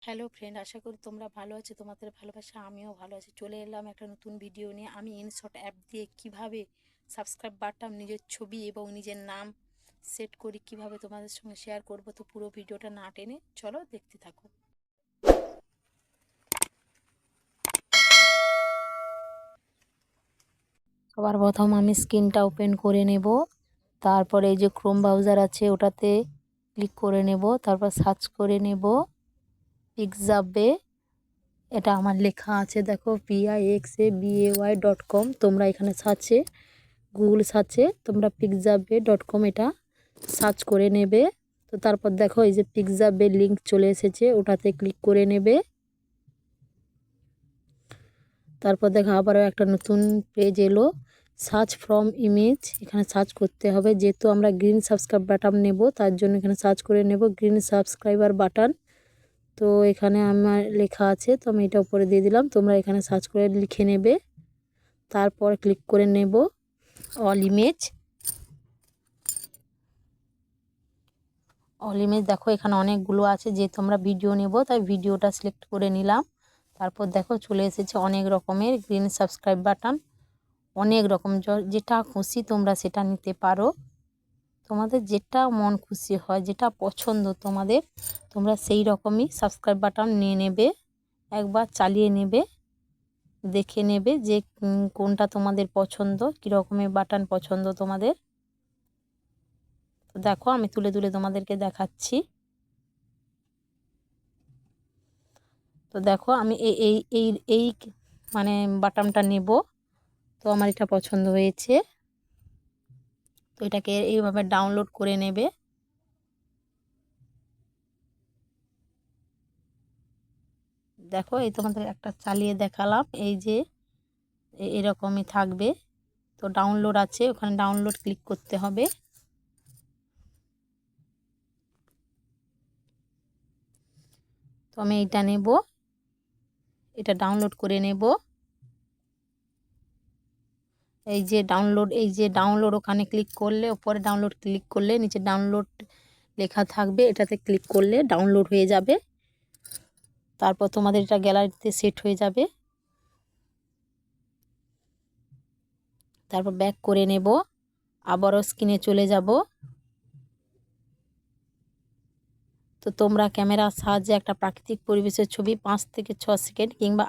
Hello friend, আশা করি তোমরা ভালো আছো। তোমাদের ভালোবাসা আমিও ভালো আছি। চলে এলাম একটা নতুন ভিডিও নিয়ে। আমি ইনশট অ্যাপ দিয়ে কিভাবে সাবস্ক্রাইব বাটন, নিজের ছবি এবং নিজের নাম সেট করি কিভাবে তোমাদের সঙ্গে শেয়ার করব। তো পুরো ভিডিওটা না টেনে চলো দেখতে থাকো। সবার প্রথম আমি স্ক্রিনটা ওপেন করে নেব। তারপরে এই যে ক্রোম ব্রাউজার আছে ওটাতে ক্লিক করে নেব। তারপর সার্চ করে নেব পিক্সাবে। এটা আমার লেখা আছে, দেখো pixabay.com। তোমরা এখানে সার্চে, গুগল সার্চে তোমরা পিক্সাবে.com এটা সার্চ করে নেবে। তো তারপর দেখো এই যে পিক্সাবে লিঙ্ক চলে এসেছে, ওটাতে ক্লিক করে নেবে। তারপর দেখো আবারও একটা নতুন পেজ এলো, সার্চ ফ্রম ইমেজ। এখানে সার্চ করতে হবে, যেহেতু আমরা গ্রিন সাবস্ক্রাইব বাটন নেব তার জন্য এখানে সার্চ করে নেব গ্রিন সাবস্ক্রাইবার বাটন। তো এখানে আমার লেখা আছে, তো আমি এটা উপরে দিয়ে দিলাম। তোমরা এখানে সার্চ করে লিখে নেবে। তারপর ক্লিক করে নেব অল ইমেজ। অল ইমেজ দেখো এখানে অনেকগুলো আছে, যেহেতু আমরা ভিডিও নেব তাই ভিডিওটা সিলেক্ট করে নিলাম। তারপর দেখো চলে এসেছে অনেক রকমের গ্রিন সাবস্ক্রাইব বাটন, অনেক রকম যেটা খুশি তোমরা সেটা নিতে পারো। তোমাদের যেটা মন খুশি হয়, যেটা পছন্দ তোমাদের, তোমরা সেই রকমই সাবস্ক্রাইব বাটন নিয়ে নেবে। একবার চালিয়ে নেবে, দেখে নেবে যে কোনটা তোমাদের পছন্দ, কী রকমের বাটন পছন্দ তোমাদের। তো দেখো আমি তুলে তুলে তোমাদেরকে দেখাচ্ছি। তো দেখো আমি এই এই এই এই মানে বাটামটা নেব। তো আমার এটা পছন্দ হয়েছে, তো এটাকে এইভাবে ডাউনলোড করে নেবে। দেখো এই তোমাদের একটা চালিয়ে দেখালাম, এই যে এরকমই থাকবে। তো ডাউনলোড আছে, ওখানে ডাউনলোড ক্লিক করতে হবে। তো আমি এইটা নেব, এটা ডাউনলোড করে নেব। এই যে ডাউনলোড ওখানে ক্লিক করলে, উপরে ডাউনলোড ক্লিক করলে নিচে ডাউনলোড লেখা থাকবে, এটাতে ক্লিক করলে ডাউনলোড হয়ে যাবে। তারপর তোমাদের এটা গ্যালারিতে সেট হয়ে যাবে। তারপর ব্যাক করে নেব, আবারও স্ক্রিনে চলে যাব। তো তোমরা ক্যামেরার সাহায্যে একটা প্রাকৃতিক পরিবেশের ছবি 5 থেকে 6 সেকেন্ড কিংবা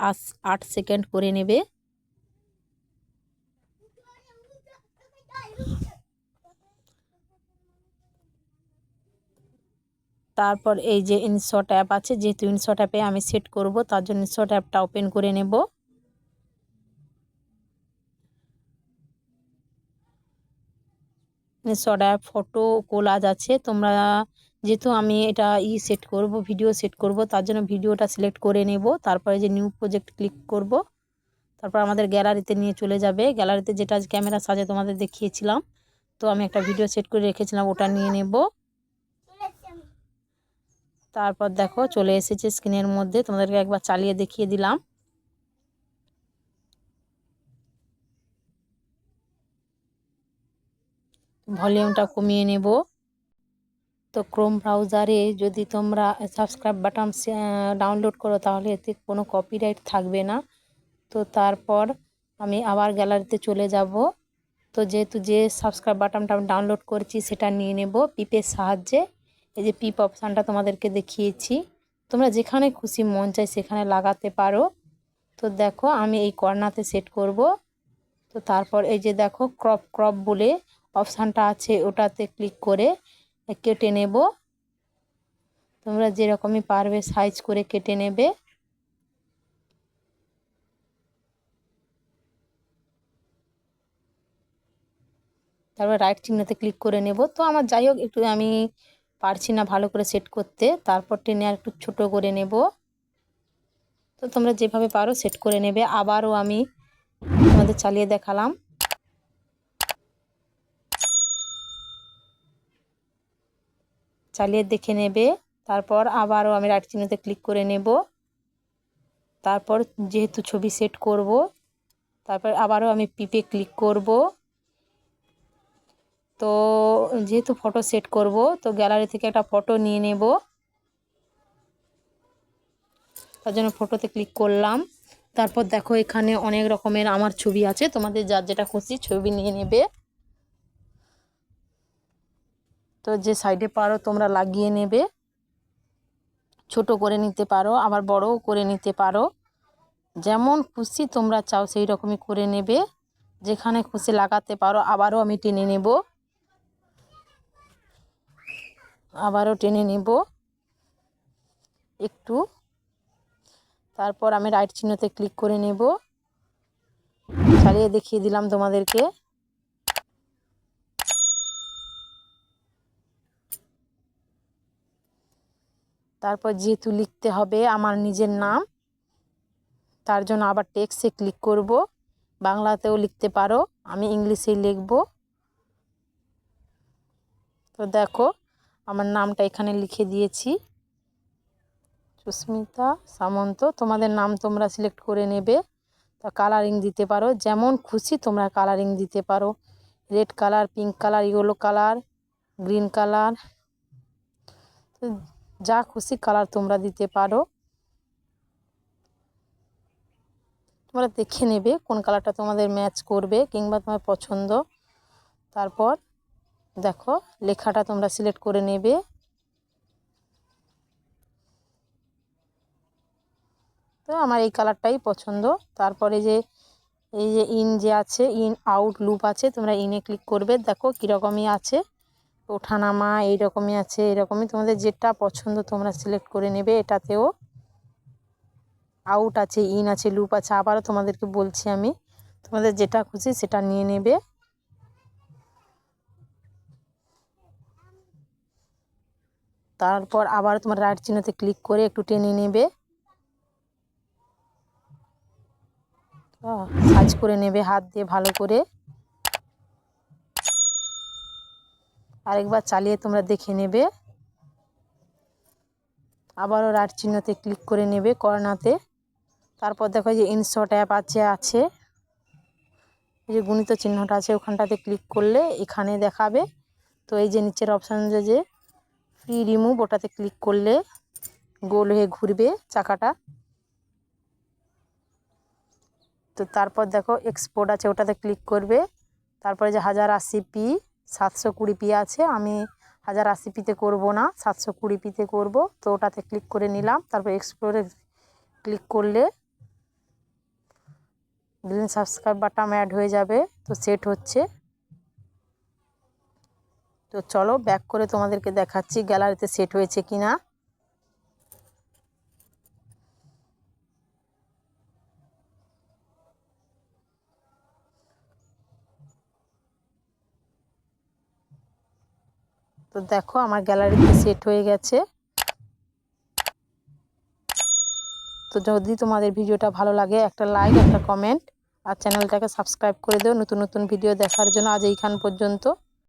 8 সেকেন্ড করে নেবে। তারপর এই যে ইনশট অ্যাপ আছে, যেহেতু ইনশট অ্যাপে আমি সেট করব তার জন্য ইনশট অ্যাপটা ওপেন করে নেব। ইনশট অ্যাপ ফটো কোলাজ আছে। তোমরা যেহেতু আমি এটা সেট করব, ভিডিও সেট করব, তার জন্য ভিডিওটা সিলেক্ট করে নেব। তারপরে যে নিউ প্রজেক্ট ক্লিক করব। তারপর আমাদের গ্যালারিতে নিয়ে চলে যাবে। গ্যালারিতে যেটা ক্যামেরা সাজে তোমাদের দেখিয়েছিলাম, তো আমি একটা ভিডিও সেট করে রেখেছিলাম, ওটা নিয়ে নেব। তারপর দেখো চলে এসেছে স্ক্রিনের মধ্যে, তোমাদেরকে একবার চালিয়ে দেখিয়ে দিলাম। ভলিউমটা কমিয়ে নেব। তো ক্রোম ব্রাউজারে যদি তোমরা সাবস্ক্রাইব বাটন ডাউনলোড করো তাহলে এতে কোনো কপিরাইট থাকবে না। তো তারপর আমি আবার গ্যালারিতে চলে যাব। তো যেহেতু যে সাবস্ক্রাইব বাটনটা আমি ডাউনলোড করেছি সেটা নিয়ে নেব পিপের সাহায্যে। এই যে পিপ অপশানটা তোমাদেরকে দেখিয়েছি, তোমরা যেখানে খুশি মন চায় সেখানে লাগাতে পারো। তো দেখো আমি এই কর্নারতে সেট করব। তো তারপর এই যে দেখো ক্রপ ক্রপ বলে অপশানটা আছে, ওটাতে ক্লিক করে কেটে নেব। তোমরা যেরকমই পারবে সাইজ করে কেটে নেবে। তারপর রাইট চিহ্নতে ক্লিক করে নেব। তো আমার যাই হোক একটু আমি পারছি না ভালো করে সেট করতে, তারপর টেনে আর একটু ছোটো করে নেব। তো তোমরা যেভাবে পারো সেট করে নেবে। আবারও আমি তোমাদের চালিয়ে দেখালাম। চালিয়ে দেখে নেবে। তারপর আবারও আমি রাইট চিহ্নতে ক্লিক করে নেব। তারপর যেহেতু ছবি সেট করব, তারপর আবারও আমি পিপে ক্লিক করব। তো যেহেতু ফটো সেট করব, তো গ্যালারি থেকে একটা ফটো নিয়ে নেব। তার জন্য ফটোতে ক্লিক করলাম। তারপর দেখো এখানে অনেক রকমের আমার ছবি আছে, তোমাদের যার যেটা খুশি ছবি নিয়ে নেবে। তো যে সাইডে পারো তোমরা লাগিয়ে নেবে, ছোট করে নিতে পারো আবার বড়ও করে নিতে পারো, যেমন খুশি তোমরা চাও সেই রকমই করে নেবে, যেখানে খুশি লাগাতে পারো। আবারও আমি টেনে নেব, আবারও টেনে নেব একটু। তারপর আমি রাইট চিহ্নতে ক্লিক করে নেব, চালিয়ে দেখিয়ে দিলাম তোমাদেরকে। তারপর যেহেতু লিখতে হবে আমার নিজের নাম, তার জন্য আবার টেক্সটে ক্লিক করব। বাংলাতেও লিখতে পারো, আমি ইংলিশেই লিখব। তো দেখো আমার নামটা এখানে লিখে দিয়েছি, সুস্মিতা সামন্ত। তোমাদের নাম তোমরা সিলেক্ট করে নেবে। তা কালারিং দিতে পারো, যেমন খুশি তোমরা কালারিং দিতে পারো, red colour, pink colour, yellow colour, green colour, যা খুশি কালার তোমরা দিতে পারো। তোমরা দেখে নেবে কোন কালারটা তোমাদের ম্যাচ করবে কিংবা তোমার পছন্দ। তারপর দেখো লেখাটা তোমরা সিলেক্ট করে নেবে। তো আমার এই কালারটাই পছন্দ। তারপরে এই যে ইন যে আছে, ইন আউট লুপ আছে, তোমরা ইনে ক্লিক করবে। দেখো কীরকমই আছে, ওঠানামা এইরকমই আছে, এরকমই তোমাদের যেটা পছন্দ তোমরা সিলেক্ট করে নেবে। এটাতেও আউট আছে, ইন আছে, লুপ আছে। আবারও তোমাদেরকে বলছি আমি, তোমাদের যেটা খুশি সেটা নিয়ে নেবে। তারপর আবার তোমার রাইট চিহ্নতে ক্লিক করে একটু টেনে নেবে, সাজ করে নেবে হাত দিয়ে ভালো করে। আরেকবার চালিয়ে তোমরা দেখে নেবে। আবারও রাইট চিহ্নতে ক্লিক করে নেবে কর্নাতে। তারপর দেখো যে ইনশট অ্যাপ আছে, এই যে গুণিত চিহ্নটা আছে ওখানটাতে ক্লিক করলে এখানে দেখাবে। তো এই যে নিচের অপশান যে ফ্রি রিমুভ, ওটাতে ক্লিক করলে গোল হয়ে ঘুরবে চাকাটা। তো তারপর দেখো এক্সপোর্ট আছে, ওটাতে ক্লিক করবে। তারপরে যে 1080p 720p আছে, আমি 1080pতে করব না, 720pতে করব। তো ওটাতে ক্লিক করে নিলাম। তারপর এক্সপোর্টে ক্লিক করলে গ্রিন সাবস্ক্রাইব বাটন অ্যাড হয়ে যাবে। তো সেট হচ্ছে। তো চলো ব্যাক করে তোমাদেরকে দেখাচ্ছি গ্যালারিতে সেট হয়েছে কিনা। তো দেখো আমার গ্যালারিতে সেট হয়ে গেছে। তো যদি তোমাদের ভিডিওটা ভালো লাগে একটা লাইক, একটা কমেন্ট আর চ্যানেলটাকে সাবস্ক্রাইব করে দিও নতুন নতুন ভিডিও দেখার জন্য। আজ এইখান পর্যন্ত।